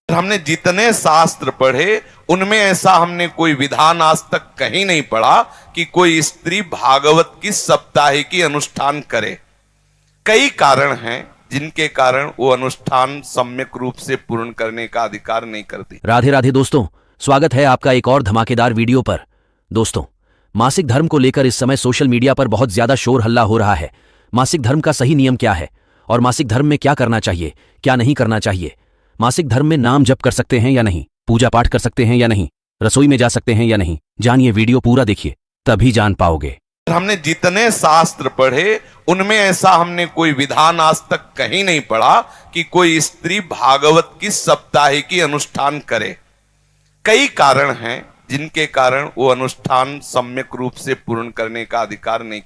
हमने जितने शास्त्र पढ़े उनमें ऐसा हमने कोई विधान आज तक कहीं नहीं पढ़ा कि कोई स्त्री भागवत की सप्ताहिकी अनुष्ठान करे। कई कारण हैं जिनके कारण वो अनुष्ठान सम्यक रूप से पूर्ण करने का अधिकार नहीं करती। राधे राधे दोस्तों, स्वागत है आपका एक और धमाकेदार वीडियो पर। दोस्तों, मासिक धर्म को लेकर इस समय सोशल मीडिया पर बहुत ज्यादा शोर हल्ला हो रहा है। मासिक धर्म का सही नियम क्या है और मासिक धर्म में क्या करना चाहिए, क्या नहीं करना चाहिए। मासिक धर्म में नाम जप कर सकते हैं या नहीं, पूजा पाठ कर सकते हैं या नहीं, रसोई में जा सकते हैं या नहीं। जानिए, वीडियो पूरा देखिए तभी जान पाओगे। हमने जितने शास्त्र पढ़े उनमें ऐसा हमने कोई विधान आज तक कहीं नहीं पढ़ा कि कोई स्त्री भागवत की सप्ताहिकी अनुष्ठान करे। कई कारण हैं जिनके कारण वो अनुष्ठान सम्यक रूप से पूर्ण करने का अधिकार नहीं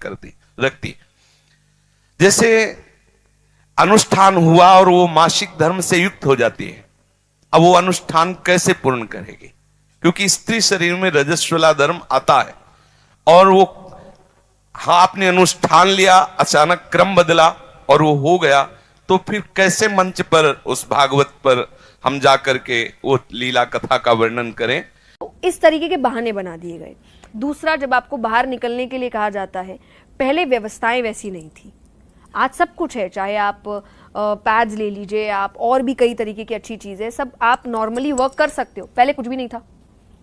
रखती। जैसे अनुष्ठान हुआ और वो मासिक धर्म से युक्त हो जाती है, अब वो अनुष्ठान कैसे पूर्ण करेगी? क्योंकि स्त्री शरीर में रजस्वला धर्म आता है और वो आपने अनुष्ठान लिया, अचानक क्रम बदला और वो हो गया, तो फिर कैसे मंच पर उस भागवत पर हम जाकर के वो लीला कथा का वर्णन करें? इस तरीके के बहाने बना दिए गए। दूसरा, जब आपको बाहर निकलने के लिए कहा जाता है, पहले व्यवस्थाएं वैसी नहीं थी। आज सब कुछ है, चाहे आप पैड्स ले लीजिए, आप और भी कई तरीके की अच्छी चीज़ें, सब आप नॉर्मली वर्क कर सकते हो। पहले कुछ भी नहीं था,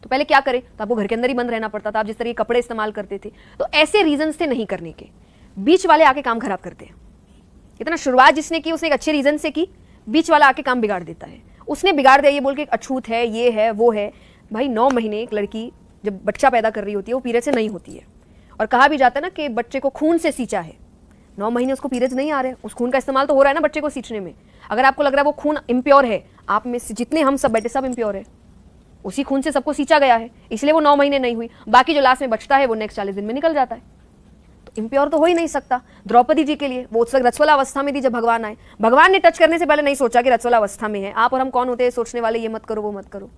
तो पहले क्या करें? तो आपको घर के अंदर ही बंद रहना पड़ता था। आप जिस तरह के कपड़े इस्तेमाल करते थे, तो ऐसे रीजंस थे नहीं करने के। बीच वाले आके काम खराब करते हैं। इतना शुरुआत जिसने की उसने एक अच्छे रीजन से की, बीच वाला आके काम बिगाड़ देता है। उसने बिगाड़ दिया ये बोल के अछूत है, ये है, वो है। भाई 9 महीने एक लड़की जब बच्चा पैदा कर रही होती है वो पीरियड से नहीं होती है, और कहा भी जाता है ना कि बच्चे को खून से सींचा है। 9 महीने उसको पीरियड्स नहीं आ रहे, उस खून का इस्तेमाल तो हो रहा है ना बच्चे को सींचने में। अगर आपको लग रहा है वो खून इम्प्योर है, आप में से जितने हम सब बैठे सब इम्प्योर है, उसी खून से सबको सींचा गया है, इसलिए वो 9 महीने नहीं हुई। बाकी जो लास्ट में बचता है वो नेक्स्ट 40 दिन में निकल जाता है, तो इम्प्योर तो हो ही नहीं सकता। द्रौपदी जी के लिए वो उस वक्त रजस्वला अवस्था में थी जब भगवान आए। भगवान ने टच करने से पहले नहीं सोचा कि रजस्वला अवस्था में है। आप और हम कौन होते हैं सोचने वाले, ये मत करो वो मत करो।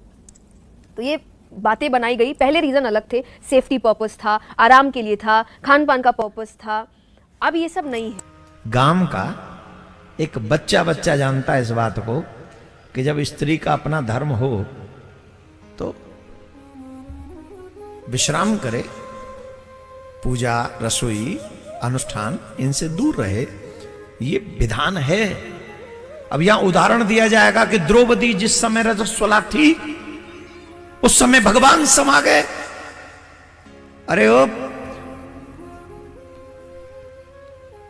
तो ये बातें बनाई गई। पहले रीजन अलग थे, सेफ्टी पर्पस था, आराम के लिए था, खान पान का पर्पस था। अब ये सब नहीं है। गांव का एक बच्चा जानता है इस बात को कि जब स्त्री का अपना धर्म हो तो विश्राम करे, पूजा, रसोई, अनुष्ठान इनसे दूर रहे। ये विधान है। अब यहां उदाहरण दिया जाएगा कि द्रौपदी जिस समय रजस्वला थी उस समय भगवान समा गए। अरे ओ,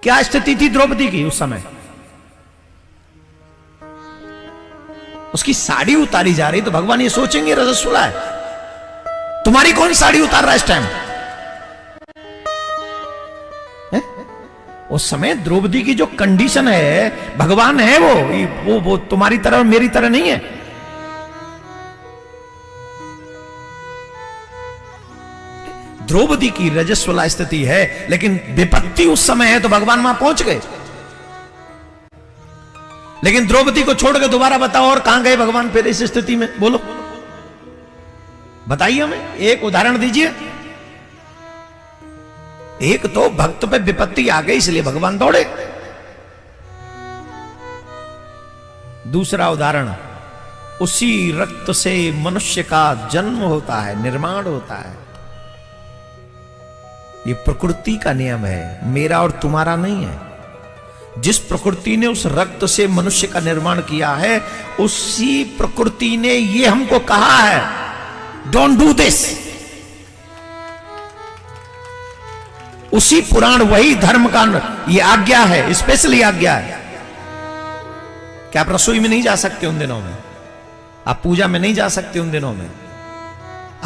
क्या स्थिति थी द्रौपदी की उस समय? उसकी साड़ी उतारी जा रही तो भगवान ये सोचेंगे रजस्वला है, तुम्हारी कौन साड़ी उतार रहा है इस टाइम? उस समय द्रौपदी की जो कंडीशन है, भगवान है वो तुम्हारी तरह और मेरी तरह नहीं है। द्रौपदी की रजस्वला स्थिति है, लेकिन विपत्ति उस समय है तो भगवान वहां पहुंच गए। लेकिन द्रौपदी को छोड़ के दोबारा बताओ और कहां गए भगवान फिर इस स्थिति में? बोलो, बताइए हमें, एक उदाहरण दीजिए। एक तो भक्त पे विपत्ति आ गई इसलिए भगवान दौड़े। दूसरा उदाहरण, उसी रक्त से मनुष्य का जन्म होता है, निर्माण होता है। ये प्रकृति का नियम है, मेरा और तुम्हारा नहीं है। जिस प्रकृति ने उस रक्त से मनुष्य का निर्माण किया है, उसी प्रकृति ने ये हमको कहा है, डोंट डू दिस। उसी पुराण, वही धर्म का ये आज्ञा है, स्पेशली आज्ञा है कि आप रसोई में नहीं जा सकते उन दिनों में, आप पूजा में नहीं जा सकते उन दिनों में।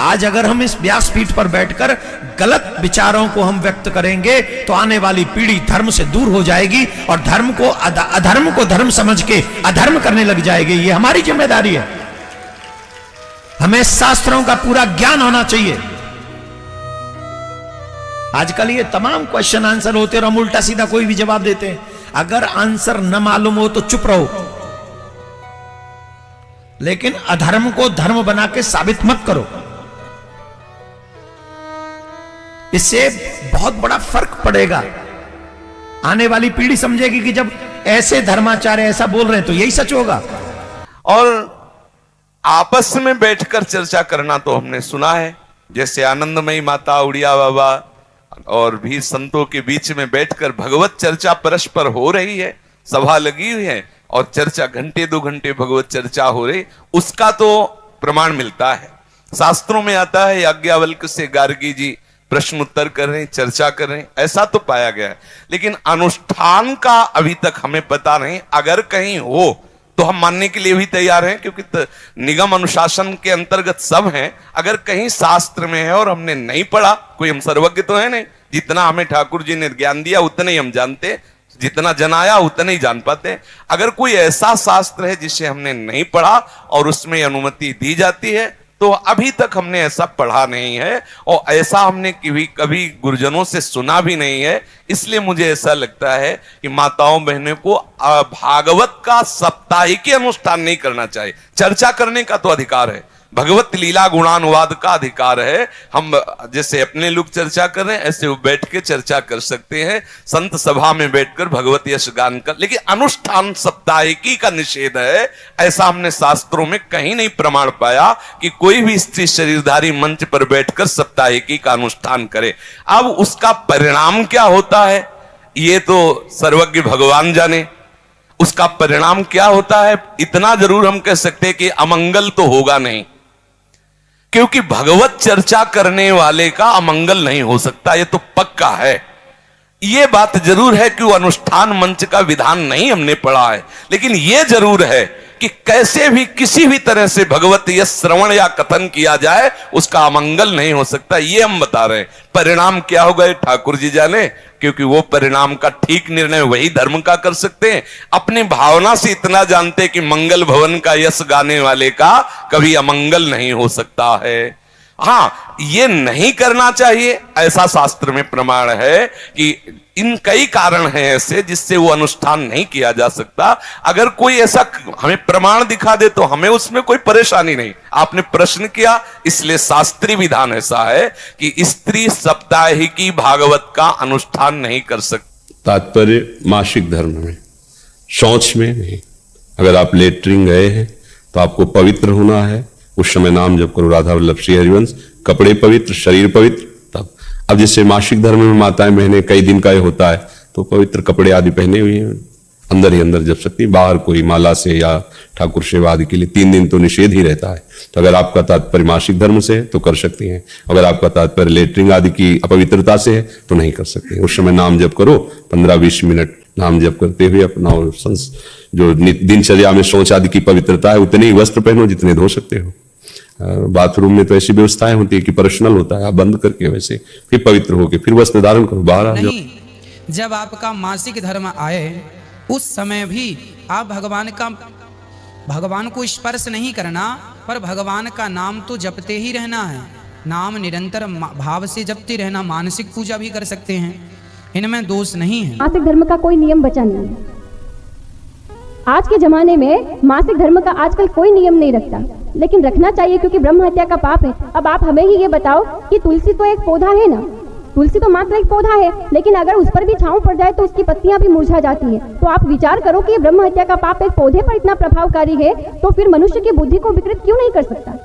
आज अगर हम इस व्यासपीठ पर बैठकर गलत विचारों को हम व्यक्त करेंगे तो आने वाली पीढ़ी धर्म से दूर हो जाएगी और धर्म को अधर्म को धर्म समझ के अधर्म करने लग जाएगी। ये हमारी जिम्मेदारी है। हमें शास्त्रों का पूरा ज्ञान होना चाहिए। आजकल ये तमाम क्वेश्चन आंसर होते हैं और हम उल्टा सीधा कोई भी जवाब देते हैं। अगर आंसर न मालूम हो तो चुप रहो, लेकिन अधर्म को धर्म बना के साबित मत करो। इससे बहुत बड़ा फर्क पड़ेगा। आने वाली पीढ़ी समझेगी कि जब ऐसे धर्माचार्य ऐसा बोल रहे हैं तो यही सच होगा। और आपस में बैठकर चर्चा करना तो हमने सुना है, जैसे आनंदमयी माता, उड़िया बाबा और भी संतों के बीच में बैठकर भगवत चर्चा परस्पर हो रही है, सभा लगी हुई है और चर्चा घंटे 2 घंटे भगवत चर्चा हो रही, उसका तो प्रमाण मिलता है। शास्त्रों में आता है याज्ञवल्क्य से गार्गी जी प्रश्न उत्तर कर रहे हैं, चर्चा कर रहे हैं, ऐसा तो पाया गया है। लेकिन अनुष्ठान का अभी तक हमें पता नहीं। अगर कहीं हो तो हम मानने के लिए भी तैयार हैं, क्योंकि निगम अनुशासन के अंतर्गत सब हैं। अगर कहीं शास्त्र में है और हमने नहीं पढ़ा, कोई हम सर्वज्ञ तो है नहीं, जितना हमें ठाकुर जी ने ज्ञान दिया उतने ही हम जानते, जितना जनाया उतने ही जान पाते। अगर कोई ऐसा शास्त्र है जिसे हमने नहीं पढ़ा और उसमें अनुमति दी जाती है, तो अभी तक हमने ऐसा पढ़ा नहीं है और ऐसा हमने कभी गुरुजनों से सुना भी नहीं है। इसलिए मुझे ऐसा लगता है कि माताओं बहनों को भागवत का साप्ताहिक अनुष्ठान नहीं करना चाहिए। चर्चा करने का तो अधिकार है, भगवत लीला गुणानुवाद का अधिकार है। हम जैसे अपने लोग चर्चा कर रहे हैं, ऐसे वो बैठ के चर्चा कर सकते हैं, संत सभा में बैठकर भगवत यश गान कर। लेकिन अनुष्ठान साप्ताहिकी का निषेध है, ऐसा हमने शास्त्रों में कहीं नहीं प्रमाण पाया कि कोई भी स्त्री शरीरधारी मंच पर बैठकर साप्ताहिकी का अनुष्ठान करे। अब उसका परिणाम क्या होता है ये तो सर्वज्ञ भगवान जाने। उसका परिणाम क्या होता है इतना जरूर हम कह सकते हैं कि अमंगल तो होगा नहीं, क्योंकि भगवत चर्चा करने वाले का अमंगल नहीं हो सकता, ये तो पक्का है। ये बात जरूर है कि वो अनुष्ठान मंच का विधान नहीं हमने पढ़ा है, लेकिन ये जरूर है कि कैसे भी किसी भी तरह से भगवत यश श्रवण या कथन किया जाए उसका अमंगल नहीं हो सकता, ये हम बता रहे हैं। परिणाम क्या होगा ये ठाकुर जी जाने, क्योंकि वो परिणाम का ठीक निर्णय वही धर्म का कर सकते हैं। अपने भावना से इतना जानते कि मंगल भवन का यश गाने वाले का कभी अमंगल नहीं हो सकता है। हाँ, ये नहीं करना चाहिए ऐसा शास्त्र में प्रमाण है कि इन कई कारण हैं ऐसे जिससे वो अनुष्ठान नहीं किया जा सकता। अगर कोई ऐसा हमें प्रमाण दिखा दे तो हमें उसमें कोई परेशानी नहीं। आपने प्रश्न किया, इसलिए शास्त्रीय विधान ऐसा है कि स्त्री साप्ताहिकी भागवत का अनुष्ठान नहीं कर सकती। तात्पर्य मासिक धर्म में, शौच में नहीं। अगर आप लेटरिन गए हैं तो आपको पवित्र होना है, उस समय नाम जप करो राधा वल्लभ श्री हरिवंश, कपड़े पवित्र, शरीर पवित्र। तब अब जैसे मासिक धर्म में माताएं बहनें कई दिन का ये होता है तो पवित्र कपड़े आदि पहने हुए हैं, अंदर ही अंदर जप सकती, बाहर कोई माला से या ठाकुर सेवा आदि के लिए 3 दिन तो निषेध ही रहता है। तो अगर आपका तात्पर्य मासिक धर्म से है तो कर सकती हैं, अगर आपका तात्पर्य लेटरिन आदि की अपवित्रता से है तो नहीं कर सकते। उस समय नाम जप करो, 15-20 मिनट नाम जप करते हुए अपना जो दिनचर्या में शौच आदि की पवित्रता है उतने ही वस्त्र पहनो जितने धो सकते हो। बाथरूम में तो ऐसी व्यवस्थाएं होती है कि पर्सनल होता है, आप बंद करके वैसे फिर पवित्र होके फिर वस्त्र धारण करो, बाहर आ जाओ। नहीं, जब आपका मासिक धर्म आए उस समय भी आप भगवान को स्पर्श नहीं करना, पर भगवान का नाम तो जपते ही रहना है। नाम निरंतर भाव से जपते रहना, मानसिक पूजा भी कर सकते हैं, इनमें दोष नहीं है। मासिक धर्म का कोई नियम बचा नहीं है। आज के जमाने में मासिक धर्म का आजकल कोई नियम नहीं रखता, लेकिन रखना चाहिए क्योंकि ब्रह्म हत्या का पाप है। अब आप हमें ही ये बताओ कि तुलसी तो एक पौधा है ना, तुलसी तो मात्र एक पौधा है, लेकिन अगर उस पर भी छांव पड़ जाए तो उसकी पत्तियां भी मुरझा जाती हैं। तो आप विचार करो कि ब्रह्म हत्या का पाप एक पौधे पर इतना प्रभावकारी है, तो फिर मनुष्य की बुद्धि को विकृत क्यों नहीं कर सकता।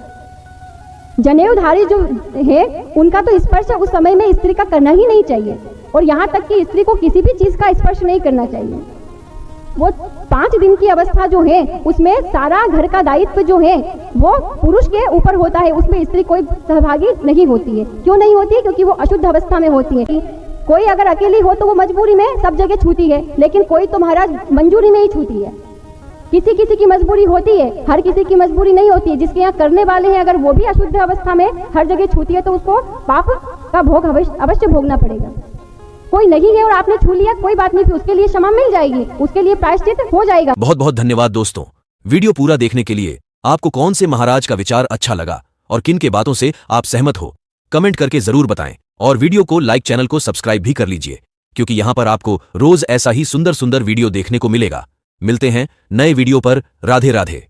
जनेऊधारी जो है उनका तो स्पर्श उस समय में स्त्री का करना ही नहीं चाहिए, और यहाँ तक कि स्त्री को किसी भी चीज का स्पर्श नहीं करना चाहिए। वो 5 दिन की अवस्था जो है उसमें सारा घर का दायित्व जो है वो पुरुष के ऊपर होता है, उसमें स्त्री कोई सहभागी नहीं होती है। क्यों नहीं होती है? क्योंकि वो अशुद्ध अवस्था में होती है। कोई अगर अकेली हो तो वो मजबूरी में सब जगह छूती है, लेकिन कोई तो महाराज मंजूरी में ही छूती है। किसी किसी की मजबूरी होती है, हर किसी की मजबूरी नहीं होती है। जिसके यहाँ करने वाले हैं अगर वो भी अशुद्ध अवस्था में हर जगह छूती है तो उसको पाप का भोग अवश्य भोगना पड़ेगा। कोई नहीं है और आपने छू लिया, कोई बात नहीं, फिर उसके लिए क्षमा मिल जाएगी, उसके लिए प्रायश्चित हो जाएगा। बहुत बहुत धन्यवाद दोस्तों, वीडियो पूरा देखने के लिए। आपको कौन से महाराज का विचार अच्छा लगा और किन के बातों से आप सहमत हो, कमेंट करके जरूर बताएं। और वीडियो को लाइक, चैनल को सब्सक्राइब भी कर लीजिए, क्योंकि यहां पर आपको रोज ऐसा ही सुंदर सुंदर वीडियो देखने को मिलेगा। मिलते हैं नए वीडियो पर। राधे राधे।